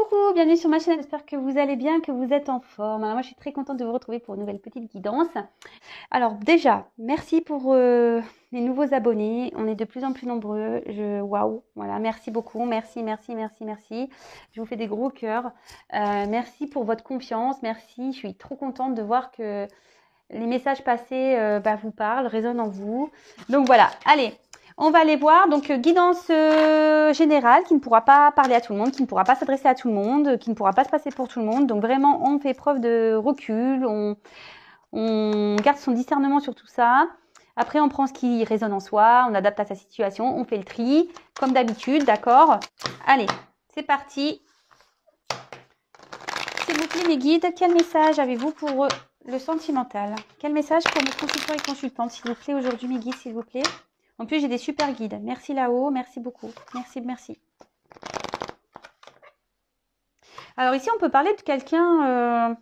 coucou, bienvenue sur ma chaîne, j'espère que vous allez bien, que vous êtes en forme. Alors moi je suis très contente de vous retrouver pour une nouvelle petite guidance. Alors déjà, merci pour les nouveaux abonnés, on est de plus en plus nombreux, waouh, voilà, merci beaucoup, merci. Je vous fais des gros cœurs, merci pour votre confiance, merci, je suis trop contente de voir que les messages passés vous parlent, résonnent en vous. Donc voilà, allez. On va aller voir, donc guidance générale qui ne pourra pas parler à tout le monde, qui ne pourra pas s'adresser à tout le monde, qui ne pourra pas se passer pour tout le monde. Donc vraiment, on fait preuve de recul, on garde son discernement sur tout ça. Après, on prend ce qui résonne en soi, on adapte à sa situation, on fait le tri, comme d'habitude, d'accord? Allez, c'est parti. S'il vous plaît, mes guides, quel message avez-vous pour le sentimental? Quel message pour mes consultants et consultantes, s'il vous plaît, aujourd'hui, mes guides, s'il vous plaît? En plus, j'ai des super guides. Merci là-haut, merci beaucoup. Merci. Alors ici, on peut parler de quelqu'un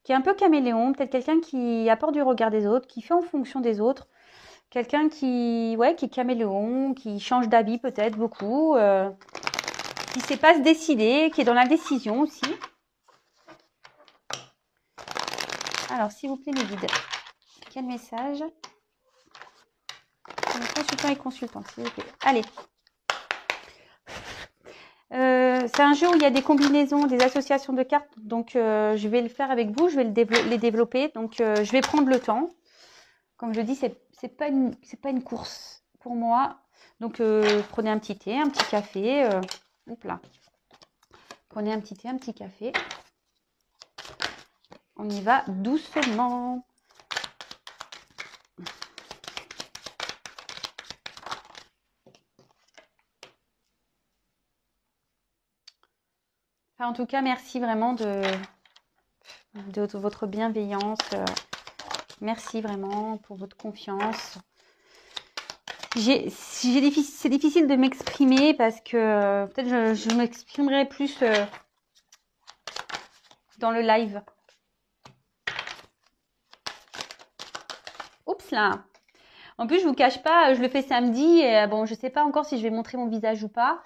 qui est un peu caméléon, peut-être quelqu'un qui apporte du regard des autres, qui fait en fonction des autres. Quelqu'un qui est caméléon, qui change d'avis peut-être beaucoup, qui ne sait pas se décider, qui est dans la décision aussi. Alors, s'il vous plaît, mes guides, quel message? Consultants et consultantes, s'il vous plaît. Allez. C'est un jeu où il y a des combinaisons, des associations de cartes. Donc, je vais le faire avec vous. Je vais les développer. Donc, je vais prendre le temps. Comme je dis, c'est pas une course pour moi. Donc, prenez un petit thé, un petit café. Hop là. Prenez un petit thé, un petit café. On y va doucement. Enfin, en tout cas, merci vraiment de votre bienveillance. Merci vraiment pour votre confiance. C'est difficile de m'exprimer parce que peut-être je m'exprimerai plus dans le live. Oups là. En plus, je vous cache pas, je le fais samedi. Et, bon, je sais pas encore si je vais montrer mon visage ou pas.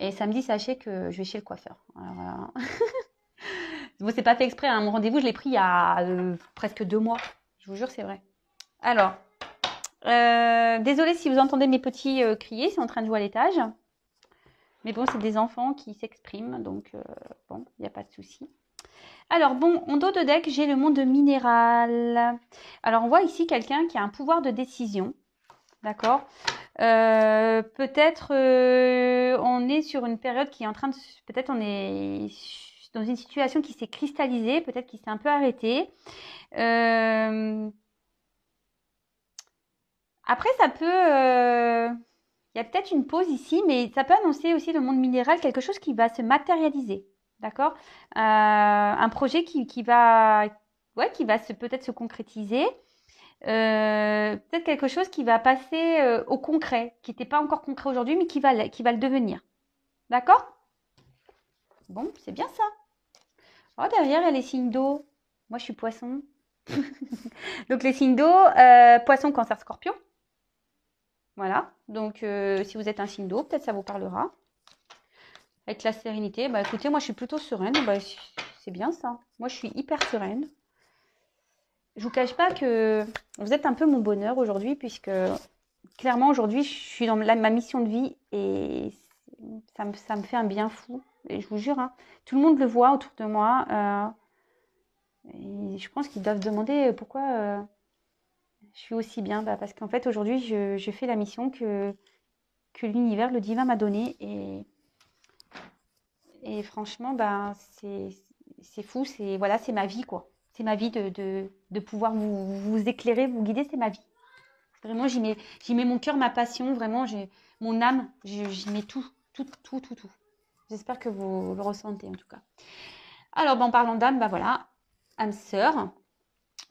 Et samedi, sachez que je vais chez le coiffeur. Alors, voilà. Bon, c'est pas fait exprès. Hein. Mon rendez-vous, je l'ai pris il y a presque 2 mois. Je vous jure, c'est vrai. Alors, désolée si vous entendez mes petits crier. C'est en train de jouer à l'étage. Mais bon, c'est des enfants qui s'expriment. Donc, bon, il n'y a pas de souci. Alors, bon, en dos de deck, j'ai le monde minéral. Alors, on voit ici quelqu'un qui a un pouvoir de décision. D'accord. Peut-être on est sur une période qui est en train de... Peut-être on est dans une situation qui s'est cristallisée, peut-être qui s'est un peu arrêtée. Après, ça peut... Il y a peut-être une pause ici, mais ça peut annoncer aussi le monde minéral, quelque chose qui va se matérialiser. D'accord. Un projet qui va peut-être se concrétiser. Peut-être quelque chose qui va passer au concret, qui n'était pas encore concret aujourd'hui, mais qui va le devenir. D'accord? Bon, c'est bien ça. Oh, derrière, il y a les signes d'eau. Moi, je suis poisson. Donc, les signes d'eau, poisson, cancer, scorpion. Voilà. Donc, si vous êtes un signe d'eau, peut-être ça vous parlera. Avec la sérénité. Bah, écoutez, moi, je suis plutôt sereine. Bah, c'est bien ça. Moi, je suis hyper sereine. Je vous cache pas que vous êtes un peu mon bonheur aujourd'hui, puisque clairement aujourd'hui je suis dans ma mission de vie et ça me fait un bien fou. Et je vous jure, hein, tout le monde le voit autour de moi. Et je pense qu'ils doivent se demander pourquoi je suis aussi bien. Bah, parce qu'en fait aujourd'hui je fais la mission que l'univers, le divin m'a donnée. Et franchement, bah, c'est fou. Voilà, c'est ma vie, quoi. C'est ma vie de pouvoir vous éclairer, vous guider, c'est ma vie. Vraiment, j'y mets mon cœur, ma passion, vraiment, mon âme, j'y mets tout. J'espère que vous le ressentez en tout cas. Alors, en parlant d'âme, bah voilà, âme sœur.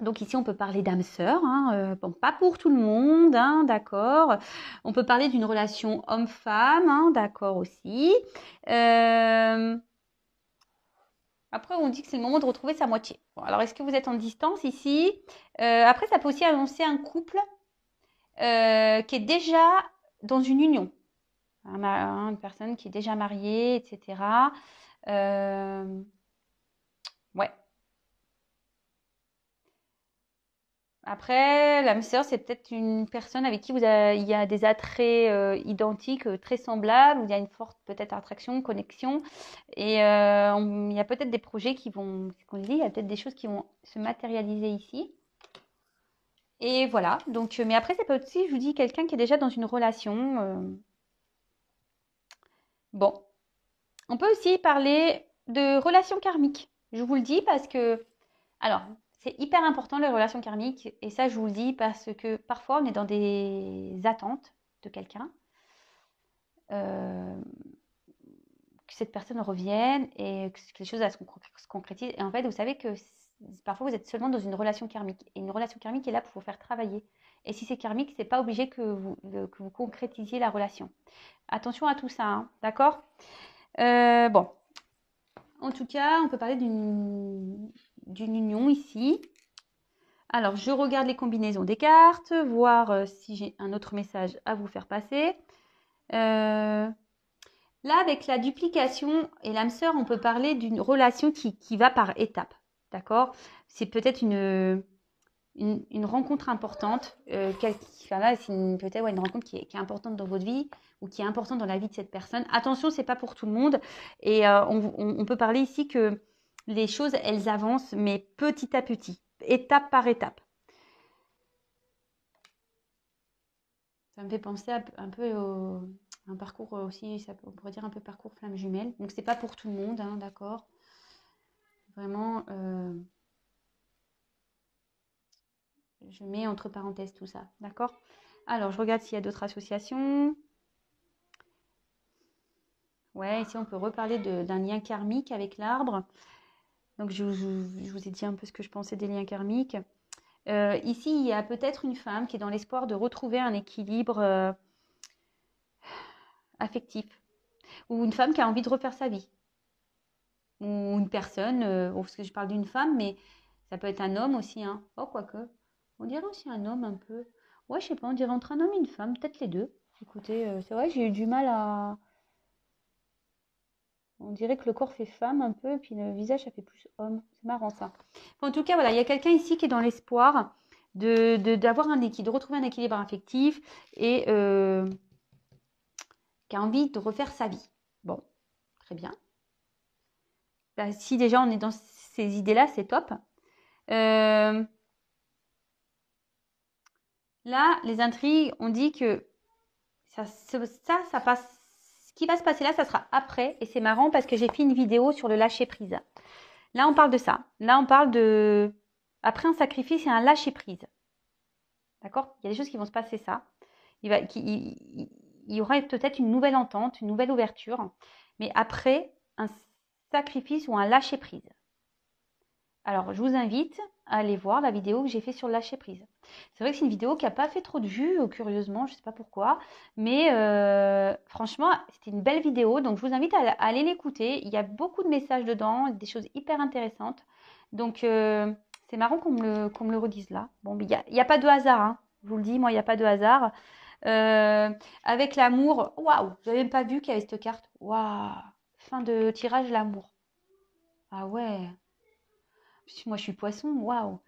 Donc ici, on peut parler d'âme sœur, hein, bon, pas pour tout le monde, hein, d'accord. On peut parler d'une relation homme-femme, hein, d'accord aussi. Après, on dit que c'est le moment de retrouver sa moitié. Bon, alors, est-ce que vous êtes en distance ici? Après, ça peut aussi annoncer un couple qui est déjà dans une union. une personne qui est déjà mariée, etc. Ouais. Après, l'âme sœur, c'est peut-être une personne avec qui il y a des attraits identiques, très semblables, où il y a une forte peut-être attraction, connexion. Et il y a peut-être des projets qui vont, ce qu'on dit, il y a peut-être des choses qui vont se matérialiser ici. Et voilà. Donc, mais après, c'est pas aussi, je vous dis, quelqu'un qui est déjà dans une relation. Bon, on peut aussi parler de relations karmiques. Je vous le dis parce que, alors, c'est hyper important les relations karmiques. Et ça, je vous le dis parce que parfois, on est dans des attentes de quelqu'un. Que cette personne revienne et que les choses se concrétisent. Et en fait, vous savez que parfois, vous êtes seulement dans une relation karmique. Et une relation karmique est là pour vous faire travailler. Et si c'est karmique, c'est pas obligé que vous concrétisiez la relation. Attention à tout ça, hein, d'accord? Bon, en tout cas, on peut parler d'une union ici. Alors, je regarde les combinaisons des cartes, voir si j'ai un autre message à vous faire passer. Là, avec la duplication et l'âme sœur, on peut parler d'une relation qui va par étapes. D'accord? C'est peut-être une rencontre importante. Là, c'est peut-être une rencontre qui est importante dans votre vie ou qui est importante dans la vie de cette personne. Attention, c'est pas pour tout le monde. Et on peut parler ici que les choses, elles avancent, mais petit à petit, étape par étape. Ça me fait penser un peu un parcours aussi, on pourrait dire un peu parcours flamme jumelle. Donc, c'est pas pour tout le monde, hein, d'accord? Vraiment, je mets entre parenthèses tout ça, d'accord? Alors, je regarde s'il y a d'autres associations. Ouais, ici, on peut reparler d'un lien karmique avec l'arbre. Donc, je vous ai dit un peu ce que je pensais des liens karmiques. Ici, il y a peut-être une femme qui est dans l'espoir de retrouver un équilibre affectif. Ou une femme qui a envie de refaire sa vie. Ou une personne, parce que je parle d'une femme, mais ça peut être un homme aussi, hein. Oh, quoique. On dirait aussi un homme un peu. Ouais, je sais pas, on dirait entre un homme et une femme, peut-être les deux. Écoutez, c'est vrai, j'ai eu du mal à. On dirait que le corps fait femme un peu, et puis le visage, ça fait plus homme. C'est marrant ça. En tout cas, voilà, il y a quelqu'un ici qui est dans l'espoir d'avoir de retrouver un équilibre affectif et qui a envie de refaire sa vie. Bon, très bien. Bah, si déjà on est dans ces idées-là, c'est top. Là, les intrigues, on dit que ça passe. Ce qui va se passer là, ça sera après. Et c'est marrant parce que j'ai fait une vidéo sur le lâcher prise. Là, on parle de ça. Là, on parle de. Après un sacrifice et un lâcher prise. D'accord? Il y a des choses qui vont se passer ça. Il y aura peut-être une nouvelle entente, une nouvelle ouverture. Mais après un sacrifice ou un lâcher prise. Alors, je vous invite à aller voir la vidéo que j'ai fait sur le lâcher prise. C'est vrai que c'est une vidéo qui n'a pas fait trop de vues, curieusement, je ne sais pas pourquoi. Mais franchement, c'était une belle vidéo. Donc, je vous invite à aller l'écouter. Il y a beaucoup de messages dedans, des choses hyper intéressantes. Donc, c'est marrant qu'on me le redise là. Bon, il n'y a pas de hasard, hein. Je vous le dis, moi, il n'y a pas de hasard. Avec l'amour, waouh, je n'avais même pas vu qu'il y avait cette carte. Waouh, fin de tirage, l'amour. Ah ouais. Moi, je suis poisson, waouh.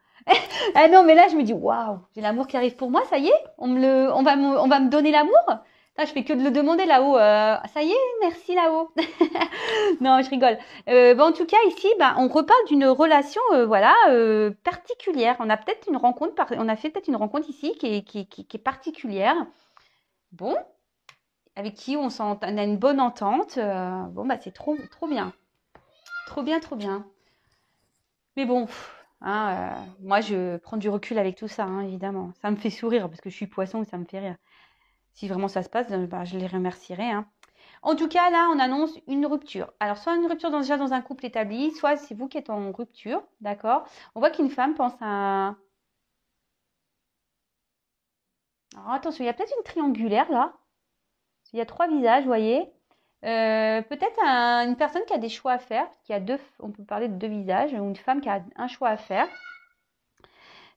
Ah non, mais là, je me dis, waouh, j'ai l'amour qui arrive pour moi, ça y est, on va me donner l'amour. Là, je fais que de le demander là-haut. Ça y est, merci là-haut. Non, je rigole. En tout cas, ici, on reparle d'une relation, voilà, particulière. On a peut-être une rencontre, on a fait peut-être une rencontre ici qui est particulière. Bon, avec qui on a une bonne entente. C'est trop, trop bien. Trop bien, trop bien. Mais bon, hein, moi, je prends du recul avec tout ça, hein, évidemment. Ça me fait sourire parce que je suis poisson et ça me fait rire. Si vraiment ça se passe, je les remercierai, hein. En tout cas, là, on annonce une rupture. Alors, soit une rupture déjà dans un couple établi, soit c'est vous qui êtes en rupture, d'accord? On voit qu'une femme pense à... Alors, attention, il y a peut-être une triangulaire, là. Il y a 3 visages, vous voyez. Peut-être une personne qui a des choix à faire. On peut parler de 2 visages, ou une femme qui a un choix à faire.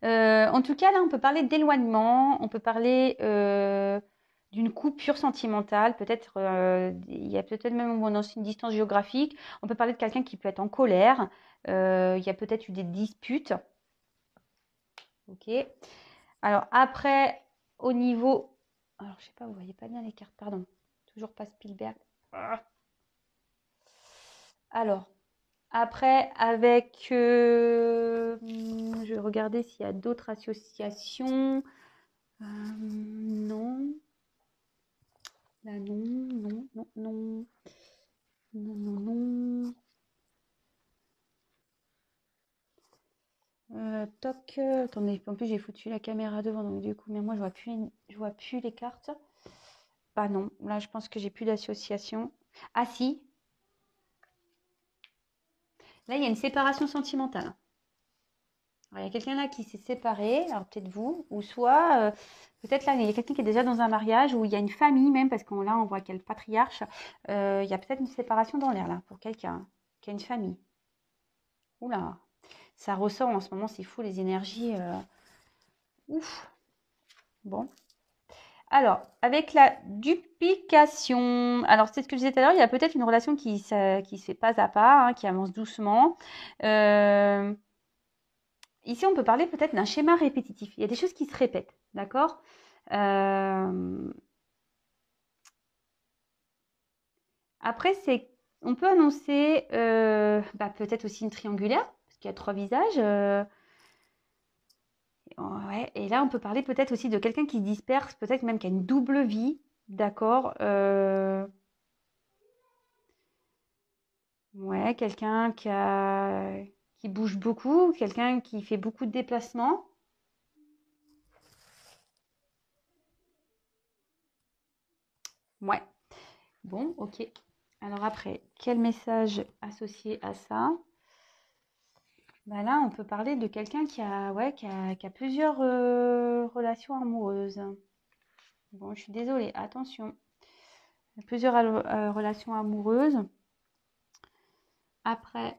En tout cas, là, on peut parler d'éloignement, on peut parler d'une coupure sentimentale. Peut-être, il y a peut-être même dans une distance géographique. On peut parler de quelqu'un qui peut être en colère. Il y a peut-être eu des disputes. Ok. Alors après, au niveau... Alors, je sais pas, vous voyez pas bien les cartes, pardon. Toujours pas Spielberg. Ah. Alors, après, avec... je vais regarder s'il y a d'autres associations. Non. Là, non, non, non, non. Non, non, non. Toc. Attendez, en plus j'ai foutu la caméra devant, donc du coup, mais moi je vois plus les cartes. Bah non, là je pense que j'ai plus d'association. Ah si, là il y a une séparation sentimentale. Alors, il y a quelqu'un là qui s'est séparé, alors peut-être vous, ou soit peut-être là il y a quelqu'un qui est déjà dans un mariage, ou il y a une famille même, parce qu'on là on voit qu'il y a le patriarche. Il y a peut-être une séparation dans l'air là, pour quelqu'un qui a une famille. Oula, ça ressort en ce moment, c'est fou les énergies. Ouf, bon. Alors, avec la duplication, alors c'est ce que je disais tout à l'heure, il y a peut-être une relation qui se fait pas à pas, hein, qui avance doucement. Ici, on peut parler peut-être d'un schéma répétitif. Il y a des choses qui se répètent, d'accord? Après, on peut annoncer peut-être aussi une triangulaire, parce qu'il y a 3 visages. Ouais, et là, on peut parler peut-être aussi de quelqu'un qui se disperse, peut-être même qui a une double vie, d'accord? Ouais, quelqu'un qui bouge beaucoup, quelqu'un qui fait beaucoup de déplacements. Ouais, bon, ok. Alors après, quel message associé à ça? Bah là, on peut parler de quelqu'un qui a plusieurs relations amoureuses. Bon, je suis désolée, attention. Plusieurs relations amoureuses. Après,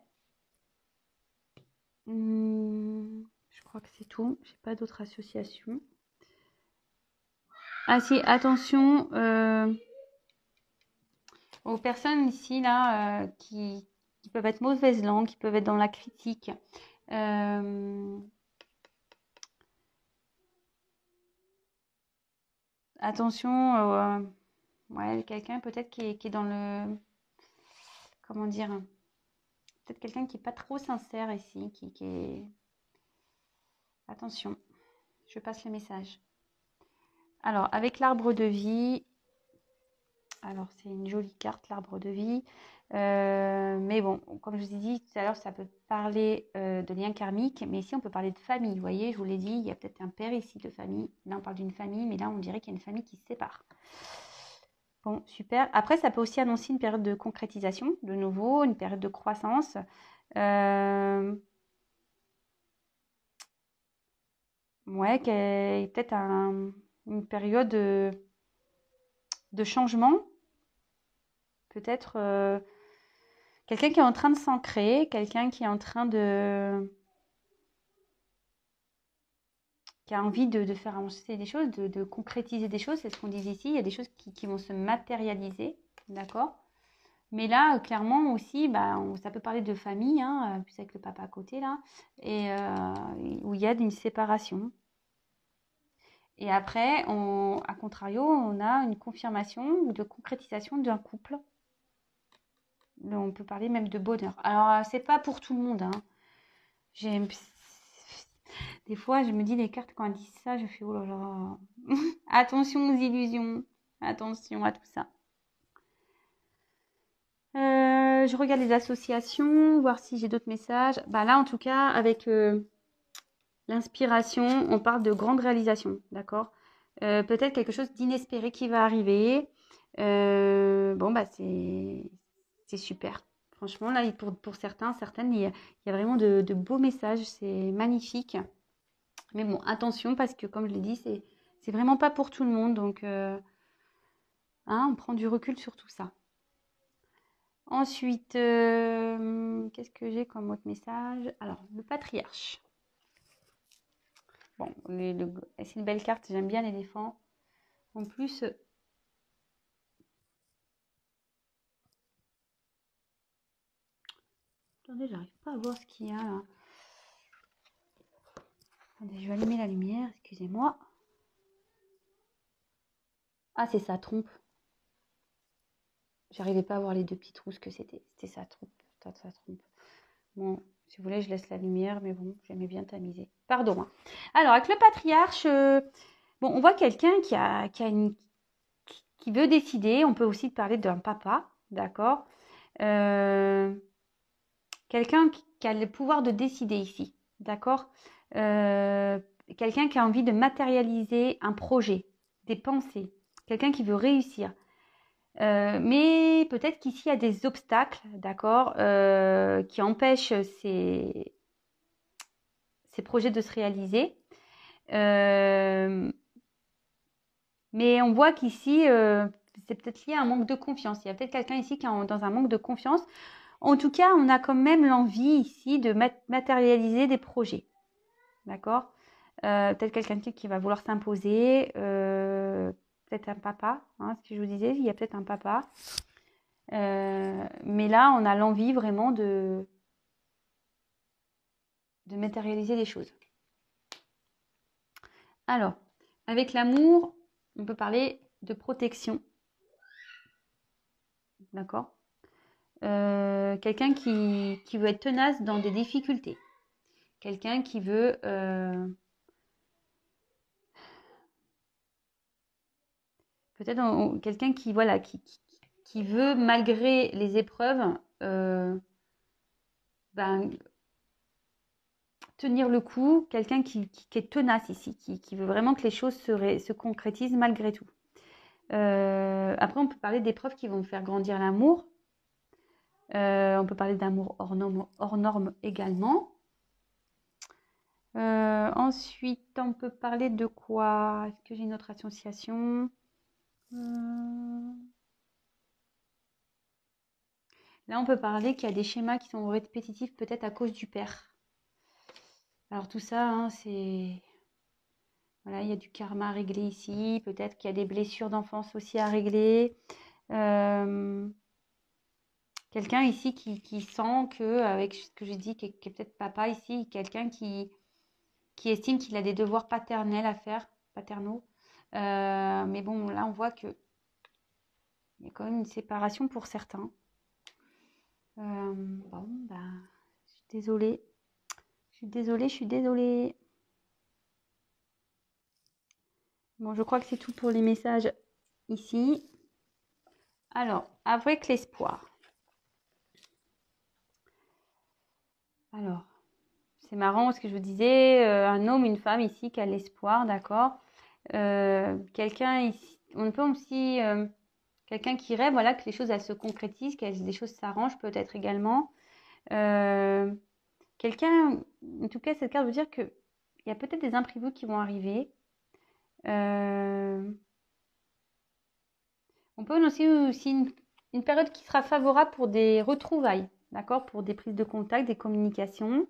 je crois que c'est tout. J'ai pas d'autres associations. Ah si, attention aux personnes ici là qui peuvent être mauvaises langues, qui peuvent être dans la critique. Attention, ouais, quelqu'un peut-être qui est dans le, comment dire, peut-être quelqu'un qui est pas trop sincère ici, qui est... Attention, je passe le message. Alors, avec l'arbre de vie, alors c'est une jolie carte, l'arbre de vie. Mais bon, comme je vous ai dit tout à l'heure, ça peut parler de liens karmiques, mais ici on peut parler de famille. Vous voyez, je vous l'ai dit, il y a peut-être un père ici de famille. Là, on parle d'une famille, mais là, on dirait qu'il y a une famille qui se sépare. Bon, super. Après, ça peut aussi annoncer une période de concrétisation, de nouveau, une période de croissance. Ouais, peut-être une période de changement. Peut-être quelqu'un qui est en train de s'ancrer, quelqu'un qui est en train qui a envie de faire avancer des choses, de concrétiser des choses. C'est ce qu'on dit ici. Il y a des choses qui vont se matérialiser, d'accord? Mais là, clairement aussi, ça peut parler de famille, hein, plus avec le papa à côté là, et où il y a une séparation. Et après, à contrario, on a une confirmation ou de concrétisation d'un couple. On peut parler même de bonheur. Alors, c'est pas pour tout le monde, hein. J'ai- Des fois, je me dis, les cartes, quand elles disent ça, je fais, oh là là. Attention aux illusions. Attention à tout ça. Je regarde les associations, voir si j'ai d'autres messages. Bah là, en tout cas, avec l'inspiration, on parle de grandes réalisations, d'accord? Peut-être quelque chose d'inespéré qui va arriver. Bon, bah c'est super. Franchement, là, pour certains, certaines, il y a vraiment de beaux messages. C'est magnifique. Mais bon, attention, parce que comme je l'ai dit, c'est vraiment pas pour tout le monde. Donc, hein, on prend du recul sur tout ça. Ensuite, qu'est-ce que j'ai comme autre message? Alors, le patriarche. Bon, c'est une belle carte, j'aime bien l'éléphant. En plus, Attendez, j'arrive pas à voir ce qu'il y a là. Attendez, je vais allumer la lumière, excusez-moi. Ah, c'est sa trompe. J'arrivais pas à voir les deux petits trous, ce que c'était. C'était sa trompe. Sa trompe. Bon, si vous voulez, je laisse la lumière, mais bon, j'aimais bien tamiser. Pardon. Hein. Alors, avec le patriarche, bon, on voit quelqu'un qui veut décider. On peut aussi parler d'un papa, d'accord. Quelqu'un qui a le pouvoir de décider ici, d'accord. Quelqu'un qui a envie de matérialiser un projet, des pensées. Quelqu'un qui veut réussir. Mais peut-être qu'ici, il y a des obstacles, d'accord, qui empêchent ces projets de se réaliser. Mais on voit qu'ici, c'est peut-être lié à un manque de confiance. Il y a peut-être quelqu'un ici qui est dans un manque de confiance. En tout cas, on a quand même l'envie ici de matérialiser des projets. D'accord. Peut-être quelqu'un qui va vouloir s'imposer. Peut-être un papa, hein, ce que je vous disais, il y a peut-être un papa. Mais là, on a l'envie vraiment de matérialiser des choses. Alors, avec l'amour, on peut parler de protection. D'accord. Quelqu'un qui veut être tenace dans des difficultés. Quelqu'un qui veut... peut-être quelqu'un qui, voilà, qui veut, malgré les épreuves, tenir le coup, quelqu'un qui est tenace ici, qui veut vraiment que les choses se concrétisent malgré tout. Après, on peut parler d'épreuves qui vont faire grandir l'amour. On peut parler d'amour hors norme également. Ensuite, on peut parler de quoi? Est-ce que j'ai une autre association? Là, on peut parler qu'il y a des schémas qui sont répétitifs peut-être à cause du père. Alors tout ça, hein, c'est... Voilà, il y a du karma à régler ici. Peut-être qu'il y a des blessures d'enfance aussi à régler. Quelqu'un ici qui sent que, avec ce que je dis, qui est peut-être papa ici, quelqu'un qui estime qu'il a des devoirs paternels à faire, paternaux. Mais bon, là, on voit que il y a quand même une séparation pour certains. Bon, bah, je suis désolée. Je suis désolée. Bon, je crois que c'est tout pour les messages ici. Alors, avec l'espoir. Alors, c'est marrant ce que je vous disais, un homme, une femme ici qui a l'espoir, d'accord. Quelqu'un ici, on peut aussi, quelqu'un qui rêve, voilà, que les choses elles se concrétisent, que des choses s'arrangent peut-être également. Quelqu'un, en tout cas, cette carte veut dire qu'il y a peut-être des imprévus qui vont arriver. On peut aussi une période qui sera favorable pour des retrouvailles, d'accord, pour des prises de contact, des communications.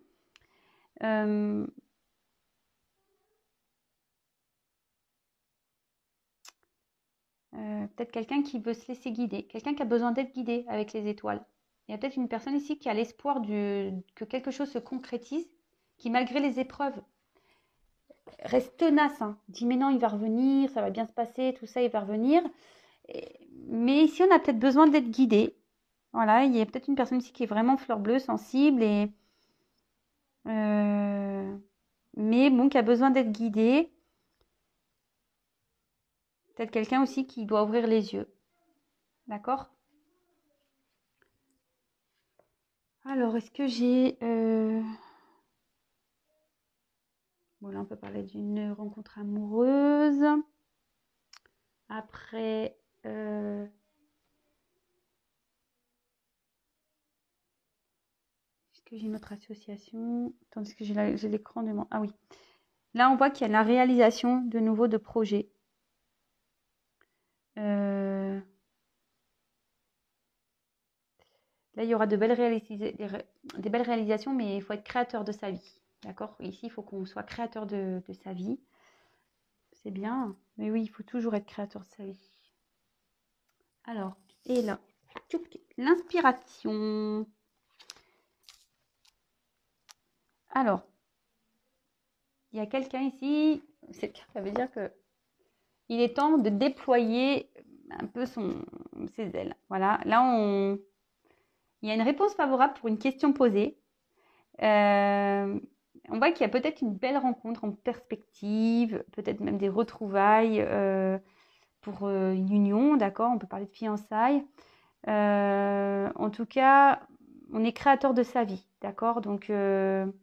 Peut-être quelqu'un qui veut se laisser guider, quelqu'un qui a besoin d'être guidé avec les étoiles. Il y a peut-être une personne ici qui a l'espoir que quelque chose se concrétise, qui malgré les épreuves reste tenace, hein. Dit mais non, il va revenir, ça va bien se passer, tout ça, il va revenir. Mais ici, on a peut-être besoin d'être guidé. Voilà, il y a peut-être une personne ici qui est vraiment fleur bleue, sensible, mais bon, qui a besoin d'être guidé. Peut-être quelqu'un aussi qui doit ouvrir les yeux. D'accord? Alors, est-ce que j'ai... Bon, là, on peut parler d'une rencontre amoureuse. Après... Est-ce que j'ai une autre association? Attends, est-ce que j'ai l'écran de mon... Ah oui. Là, on voit qu'il y a la réalisation de nouveau de projets. Là, il y aura des belles réalisations, mais il faut être créateur de sa vie. D'accord? Ici, il faut qu'on soit créateur de sa vie. C'est bien. Mais oui, il faut toujours être créateur de sa vie. Alors, et là, l'inspiration. Alors, il y a quelqu'un ici, cette carte, ça veut dire que il est temps de déployer un peu ses ailes. Voilà, là, il y a une réponse favorable pour une question posée. On voit qu'il y a peut-être une belle rencontre en perspective, peut-être même des retrouvailles pour une union, d'accord? On peut parler de fiançailles. En tout cas, on est créateur de sa vie, d'accord? Donc, peut-être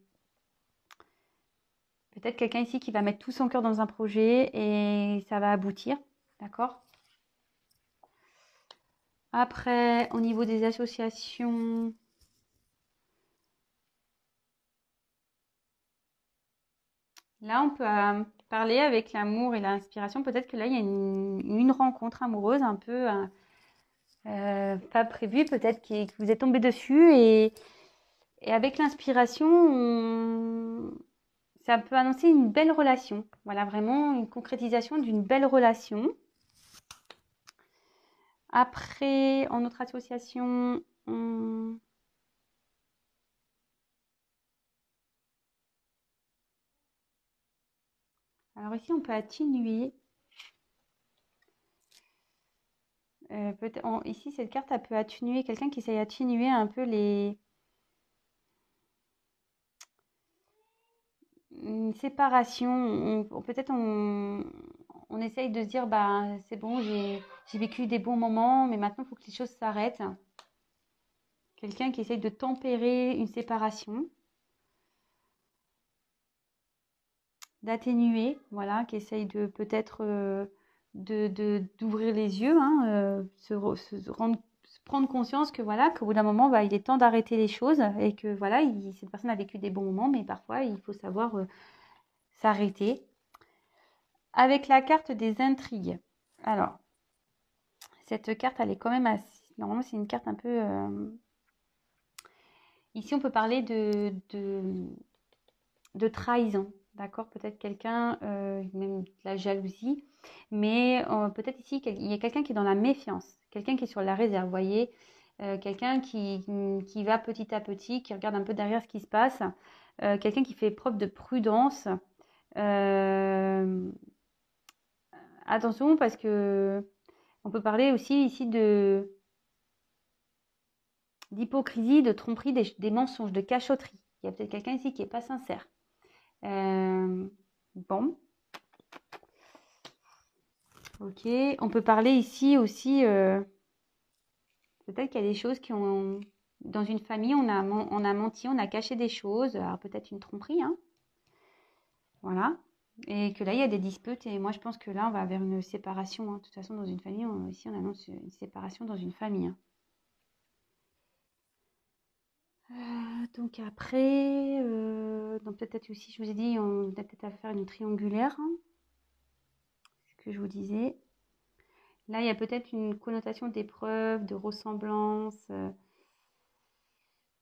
quelqu'un ici qui va mettre tout son cœur dans un projet et ça va aboutir, d'accord? Après, au niveau des associations, là, on peut parler avec l'amour et l'inspiration. Peut-être que là, il y a une rencontre amoureuse un peu pas prévue, peut-être que vous êtes tombé dessus et avec l'inspiration, ça peut annoncer une belle relation. Voilà, vraiment une concrétisation d'une belle relation. Après, en autre association, alors ici, on peut atténuer. Ici, cette carte, elle peut atténuer quelqu'un qui essaye d'atténuer un peu une séparation. Peut-être on essaye de se dire, bah, c'est bon, j'ai vécu des bons moments, mais maintenant, il faut que les choses s'arrêtent. Quelqu'un qui essaye de tempérer une séparation, d'atténuer, voilà, qui essaye de peut-être d'ouvrir les yeux, hein, prendre conscience que voilà, qu'au bout d'un moment, bah, il est temps d'arrêter les choses et que voilà, cette personne a vécu des bons moments, mais parfois il faut savoir s'arrêter. Avec la carte des intrigues. Alors, cette carte, elle est quand même assez... Normalement, c'est une carte un peu... Ici, on peut parler de trahison. D'accord? Peut-être quelqu'un, même de la jalousie. Mais peut-être ici, il y a quelqu'un qui est dans la méfiance. Quelqu'un qui est sur la réserve, vous voyez? Quelqu'un qui va petit à petit, qui regarde un peu derrière ce qui se passe. Quelqu'un qui fait preuve de prudence. Attention parce que on peut parler aussi ici d'hypocrisie, de tromperie, des mensonges, de cachotterie. Il y a peut-être quelqu'un ici qui n'est pas sincère. Bon. Ok. On peut parler ici aussi, peut-être qu'il y a des choses qui ont... Dans une famille, on a menti, on a caché des choses. Alors peut-être une tromperie, hein. Voilà. Et que là, il y a des disputes. Et moi, je pense que là, on va vers une séparation, hein. De toute façon, dans une famille, ici, on annonce une séparation dans une famille, hein. Donc après, donc peut-être aussi, je vous ai dit, on a peut-être à faire une triangulaire, hein, ce que je vous disais. Là, il y a peut-être une connotation d'épreuve, de ressemblance,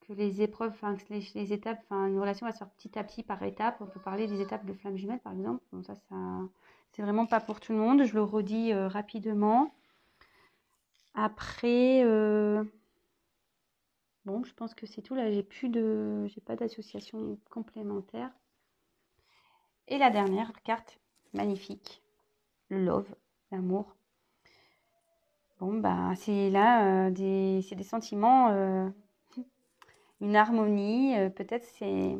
que les épreuves, enfin, que les étapes, enfin, une relation va se faire petit à petit par étapes. On peut parler des étapes de flamme jumelle, par exemple. Bon, ça, c'est vraiment pas pour tout le monde. Je le redis rapidement. Après, bon, je pense que c'est tout. Là, j'ai pas d'association complémentaire. Et la dernière carte, magnifique, le love, l'amour. Bon, bah, c'est là, c'est des sentiments, une harmonie. Peut-être c'est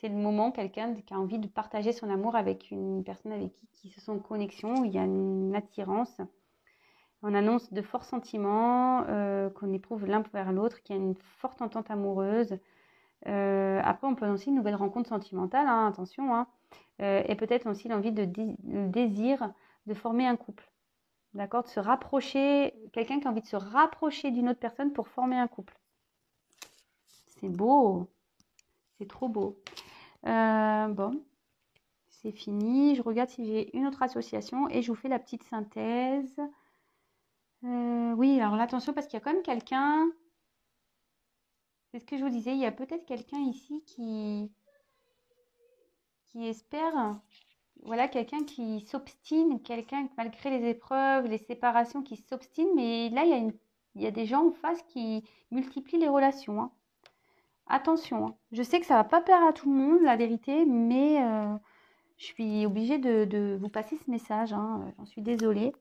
le moment, quelqu'un qui a envie de partager son amour avec une personne avec qui se sent en connexion, où il y a une attirance. On annonce de forts sentiments, qu'on éprouve l'un vers l'autre, qu'il y a une forte entente amoureuse. Après, on peut annoncer une nouvelle rencontre sentimentale, hein, attention, hein. Et peut-être aussi l'envie le désir de former un couple. D'accord? De se rapprocher, quelqu'un qui a envie de se rapprocher d'une autre personne pour former un couple. C'est beau, c'est trop beau. Bon, c'est fini. Je regarde si j'ai une autre association et je vous fais la petite synthèse. Oui, alors là, attention parce qu'il y a quand même quelqu'un, c'est ce que je vous disais, il y a peut-être quelqu'un ici qui espère, voilà, quelqu'un qui s'obstine, quelqu'un malgré les épreuves, les séparations, qui s'obstine, mais là, il y a des gens en face qui multiplient les relations, hein. attention, hein. Je sais que ça va pas plaire à tout le monde, la vérité, mais je suis obligée de vous passer ce message, hein. J'en suis désolée.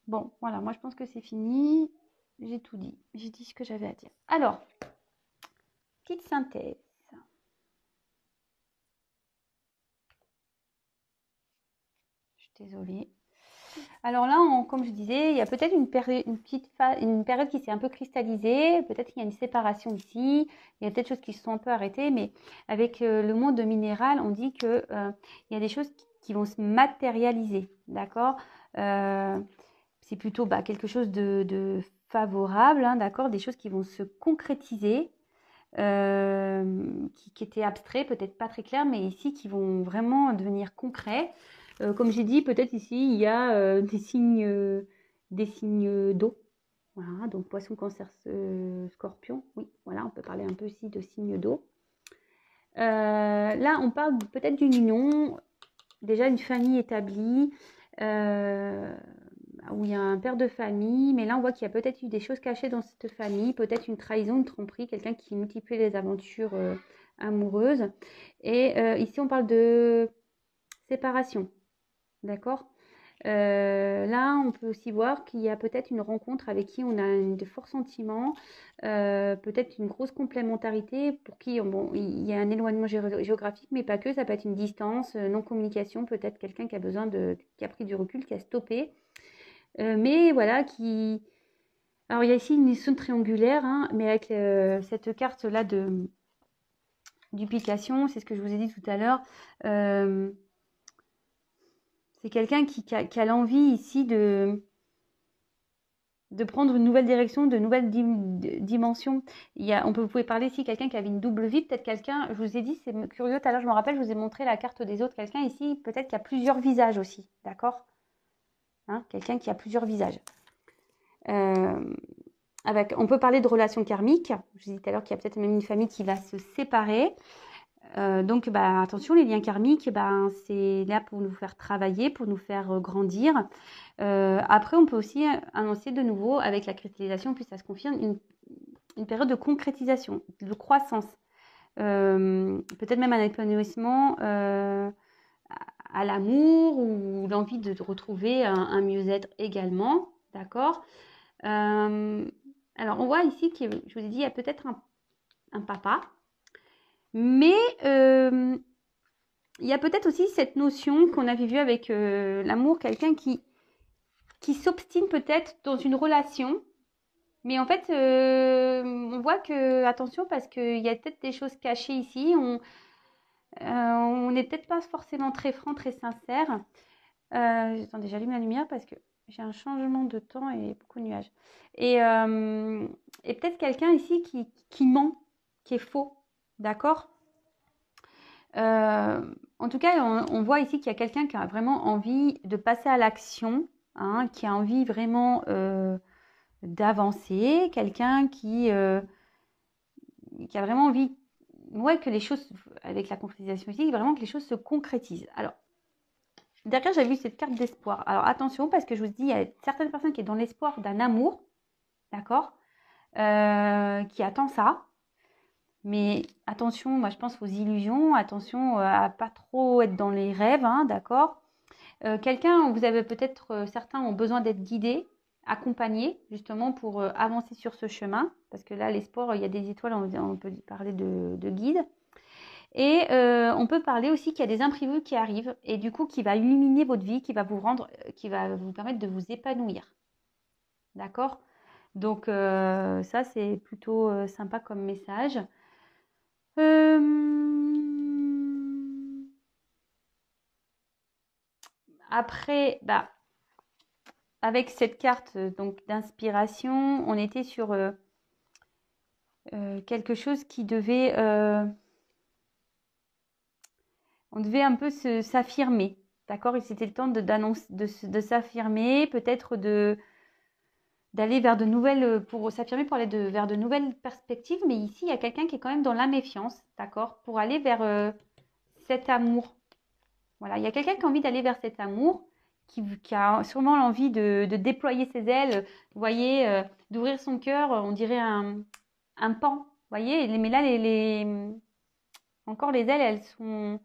Bon, voilà, moi je pense que c'est fini. J'ai tout dit. J'ai dit ce que j'avais à dire. Alors, petite synthèse. Je suis désolée. Alors là, comme je disais, il y a peut-être une période qui s'est un peu cristallisée. Peut-être qu'il y a une séparation ici. Il y a peut-être des choses qui se sont un peu arrêtées. Mais avec le monde minéral, on dit qu'il y a des choses qui vont se matérialiser. D'accord. C'est plutôt quelque chose de favorable. Hein, d'accord. Des choses qui vont se concrétiser. Qui étaient abstraits, peut-être pas très clairs, mais ici qui vont vraiment devenir concrets. Comme j'ai dit, peut-être ici il y a des signes d'eau. Voilà, donc poisson, cancer, scorpion. Oui, voilà, on peut parler un peu aussi de signes d'eau. Là, on parle peut-être d'une union, déjà une famille établie, où il y a un père de famille, mais là on voit qu'il y a peut-être eu des choses cachées dans cette famille, peut-être une trahison, une tromperie, quelqu'un qui multiplie les aventures amoureuses. Et ici on parle de séparation, d'accord. Là on peut aussi voir qu'il y a peut-être une rencontre avec qui on a de forts sentiments, peut-être une grosse complémentarité, pour qui il y a un éloignement géographique, mais pas que, ça peut être une distance, non-communication, peut-être quelqu'un qui a pris du recul, qui a stoppé. Mais voilà, alors il y a ici une zone triangulaire, hein, mais avec cette carte-là de duplication, c'est ce que je vous ai dit tout à l'heure. C'est quelqu'un qui a l'envie ici de prendre une nouvelle direction, de nouvelles dimensions. Vous pouvez parler ici quelqu'un qui avait une double vie, peut-être quelqu'un, je vous ai dit, c'est curieux, tout à l'heure je me rappelle, je vous ai montré la carte des autres, quelqu'un ici, peut-être qui a plusieurs visages aussi, d'accord, hein, quelqu'un qui a plusieurs visages. On peut parler de relations karmiques. Je vous ai dit tout à l'heure qu'il y a peut-être même une famille qui va se séparer. Donc, attention, les liens karmiques, c'est là pour nous faire travailler, pour nous faire grandir. Après, on peut aussi annoncer de nouveau, avec la cristallisation, puis ça se confirme, une période de concrétisation, de croissance. Peut-être même un épanouissement à l'amour ou l'envie de retrouver un mieux-être également. D'accord. Alors, on voit ici que, je vous ai dit, il y a peut-être un papa, mais il y a peut-être aussi cette notion qu'on avait vue avec l'amour, quelqu'un qui s'obstine peut-être dans une relation, mais en fait, on voit que, attention, parce qu'il y a peut-être des choses cachées ici, on n'est peut-être pas forcément très franc, très sincère. Attendez, j'allume la lumière parce que j'ai un changement de temps et beaucoup de nuages. Et peut-être quelqu'un ici qui ment, qui est faux, d'accord. En tout cas, on voit ici qu'il y a quelqu'un qui a vraiment envie de passer à l'action, hein, qui a envie vraiment d'avancer, quelqu'un qui a vraiment envie, que les choses, avec la concrétisation ici, vraiment que les choses se concrétisent. Alors, derrière, j'ai vu cette carte d'espoir. Alors, attention, parce que je vous dis, il y a certaines personnes qui sont dans l'espoir d'un amour, d'accord, qui attend ça. Mais attention, moi, je pense aux illusions. Attention à pas trop être dans les rêves, hein, d'accord. Quelqu'un, vous avez peut-être, certains ont besoin d'être guidés, accompagnés, justement, pour avancer sur ce chemin. Parce que là, l'espoir, il y a des étoiles, on peut parler de guide. Et on peut parler aussi qu'il y a des imprévus qui arrivent et du coup qui va illuminer votre vie, qui va vous permettre de vous épanouir. D'accord. Donc ça c'est plutôt sympa comme message. Après, avec cette carte donc d'inspiration, on était sur quelque chose qui devait on devait un peu s'affirmer, d'accord. Et c'était le temps de s'affirmer, peut-être d'aller vers de nouvelles, pour s'affirmer, pour aller vers de nouvelles perspectives. Mais ici, il y a quelqu'un qui est quand même dans la méfiance, d'accord, pour aller vers cet amour. Voilà, il y a quelqu'un qui a envie d'aller vers cet amour, qui a sûrement l'envie de déployer ses ailes, vous voyez, d'ouvrir son cœur, on dirait un pan, vous voyez, mais là, encore les ailes, elles sont,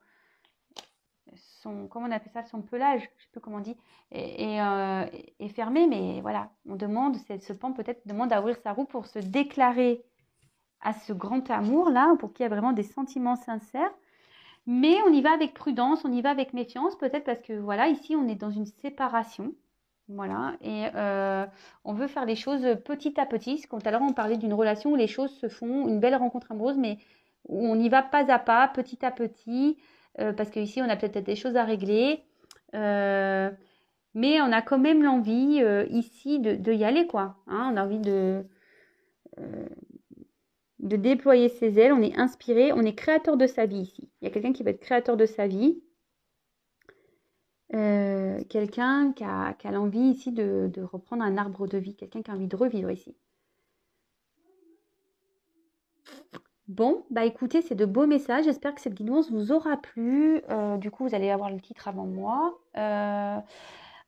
comment on appelle ça, son pelage, je ne sais plus comment on dit, est fermé, mais voilà, on demande, ce pan peut-être demande à ouvrir sa roue pour se déclarer à ce grand amour là, pour qu'il y ait vraiment des sentiments sincères. Mais on y va avec prudence, on y va avec méfiance, peut-être parce que voilà, ici on est dans une séparation, voilà, et on veut faire les choses petit à petit. Tout à l'heure on parlait d'une relation où les choses se font, une belle rencontre amoureuse, mais où on y va pas à pas, petit à petit, parce qu'ici on a peut-être des choses à régler, mais on a quand même l'envie ici de y aller, quoi, hein, on a envie de déployer ses ailes, on est inspiré, on est créateur de sa vie ici. Il y a quelqu'un qui va être créateur de sa vie, quelqu'un qui a l'envie ici de reprendre un arbre de vie, quelqu'un qui a envie de revivre ici. Bon, bah écoutez, c'est de beaux messages, j'espère que cette guidance vous aura plu. Du coup, vous allez avoir le titre avant moi.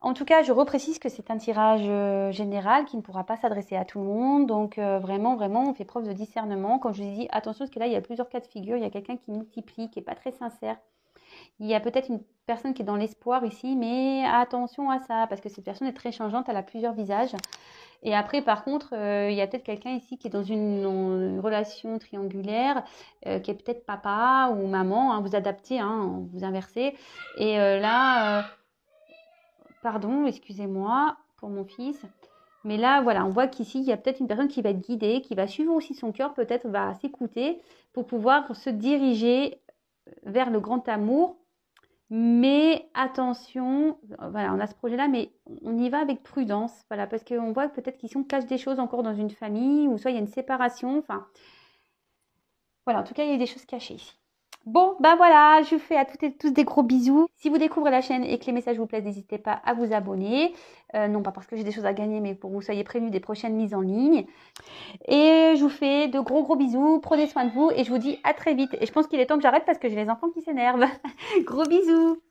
En tout cas, je reprécise que c'est un tirage général qui ne pourra pas s'adresser à tout le monde. Donc, vraiment, on fait preuve de discernement. Comme je vous ai dit, attention, parce que là, il y a plusieurs cas de figure. Il y a quelqu'un qui multiplie, qui n'est pas très sincère. Il y a peut-être une personne qui est dans l'espoir ici, mais attention à ça, parce que cette personne est très changeante, elle a plusieurs visages. Et après, par contre, il y a peut-être quelqu'un ici qui est dans une relation triangulaire, qui est peut-être papa ou maman, hein, vous adaptez, hein, vous inversez. Et là... Pardon, excusez-moi pour mon fils. Mais là, voilà, on voit qu'ici, il y a peut-être une personne qui va être guidée, qui va suivre aussi son cœur, peut-être va s'écouter pour pouvoir se diriger vers le grand amour. Mais attention, voilà, on a ce projet-là, mais on y va avec prudence, voilà, parce qu'on voit peut-être qu'ici, on cache des choses encore dans une famille, ou soit il y a une séparation, enfin, voilà, en tout cas, il y a des choses cachées ici. Bon, ben voilà, je vous fais à toutes et tous des gros bisous. Si vous découvrez la chaîne et que les messages vous plaisent, n'hésitez pas à vous abonner. Non pas parce que j'ai des choses à gagner, mais pour que vous soyez prévenus des prochaines mises en ligne. Et je vous fais de gros bisous. Prenez soin de vous et je vous dis à très vite. Et je pense qu'il est temps que j'arrête parce que j'ai les enfants qui s'énervent. Gros bisous.